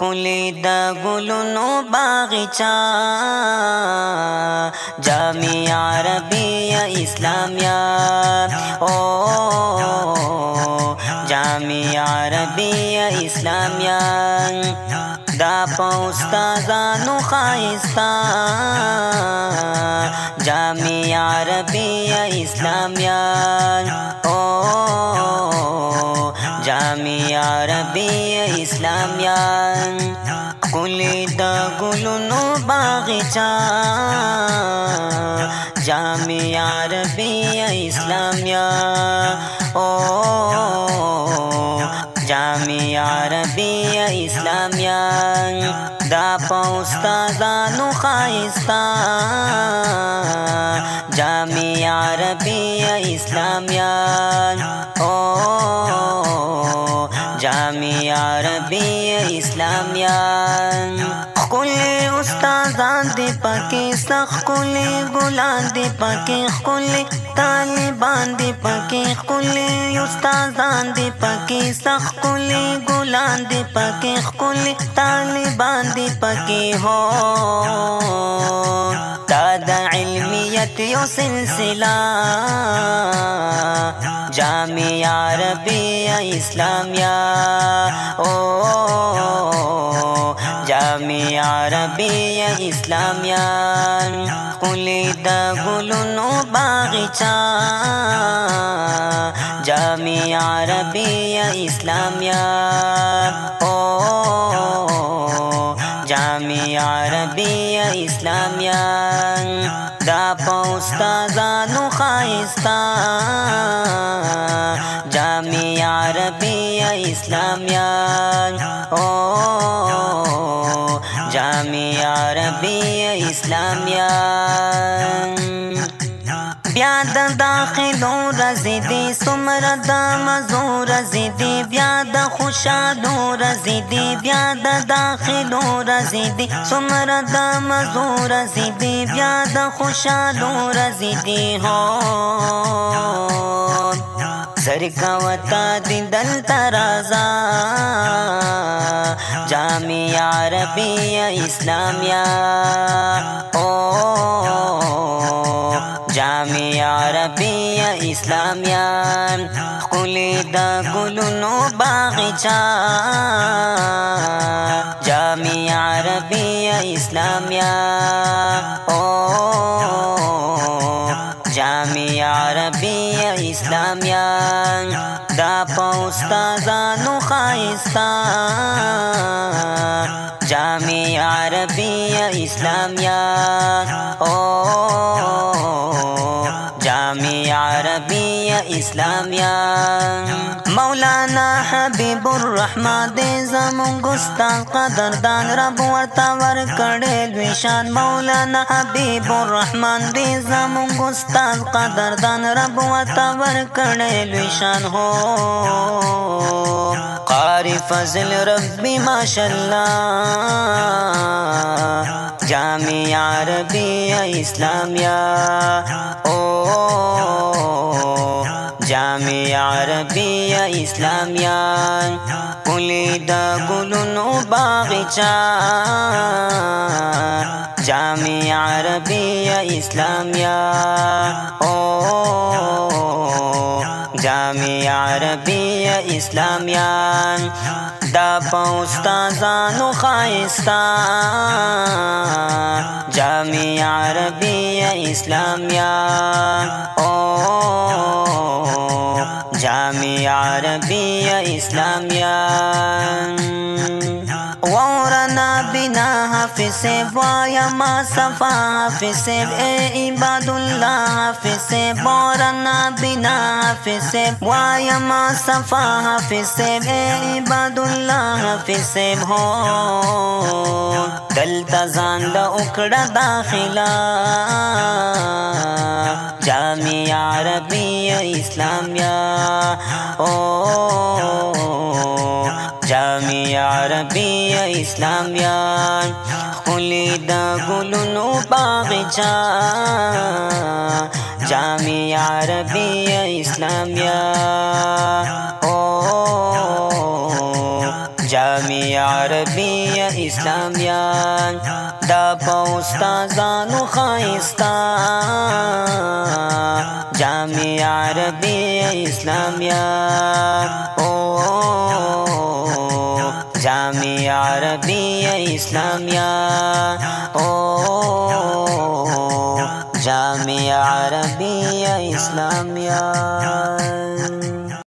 ښکلی د ګلونو باغچه جامع عربیه اسلامیه او جامع عربیه اسلامیه دا په استادانو ښایسته جامع عربیه اسلامیه او جامع عربیه اسلامیه ښکلی د ګلونو باغچه جامع عربیه اسلامیه او جامع عربیه اسلامیه دا په استادانو ښایسته جامع عربیه اسلامیه او جامع عربیه اسلامیه ښکلی استادان دی پکې سخت ښکلی ګلان دی پکې ښکلی طالبان دی پکې ښکلی استادان دی پکې سخت ښکلی ګلان دی پکې ښکلی طالبان دی پکې هو دا د علمیت یو سلسله جامع عربیه اسلامیه او جامع عربیه اسلامیه ښکلی د ګلونو باغچه جامع عربیه اسلامیه او جامع عربیه اسلامیه دا په استادانو ښایسته جامع عربیه اسلامیه او جامع عربیه اسلامیه بیا د داخلو رزی دی څومره د مزو رزی دی بیا د خوشالو رزی دی بیا د داخلو رزی دی څومره د مزو رزی دی بیا د خوشالو رزی دی هو زرکوتا دی دلته رازا جامع عربیه اسلامیه او جامع عربیه اسلامیه ښکلی د ګلونو باغچه جامع عربیه اسلامیه او جامع عربیه اسلامیه دا په استادانو ښایسته جامع عربیه اسلامیه او جامع عربیه اسلامیه مولانا حبیب الرحمن دې زمونږ استاد قدردان رب ورته ورکړی لوی شان مولانا حبیب الرحمن دې زمونږ استاد قدردان رب ورته ورکړی لوی شان هو قاری فضل ربی ماشاءالله جامع عربیه اسلامیه او جامع عربیه اسلامیه ښکلی د ګلونو باغچه جامع عربیه اسلامیه او جامع عربیه اسلامیه دا په استادانو ښایسته جامع عربیه اسلامیه او جامع عربیه اسلامیه وورنا بنا حافظ صاحب وایما صفا حافظ صاحب اے عباد الله حافظ صاحب وورنا بنا حافظ صاحب وایما صفا حافظ صاحب اے عباد الله حافظ صاحب هو دلته ځان له وکړه داخله جامع عربیه اسلامیه او جامع عربیه اسلامیه ښکلی د ګلونو باغچه جامع عربية إسلامية जामिया अरबिया इस्लामिया दा उस्ताज़ानु खाइस्ता जामिया अरबिया इस्लामिया ओ जामिया अरबिया इस्लामिया ओ जामिया अरबिया इस्लामिया।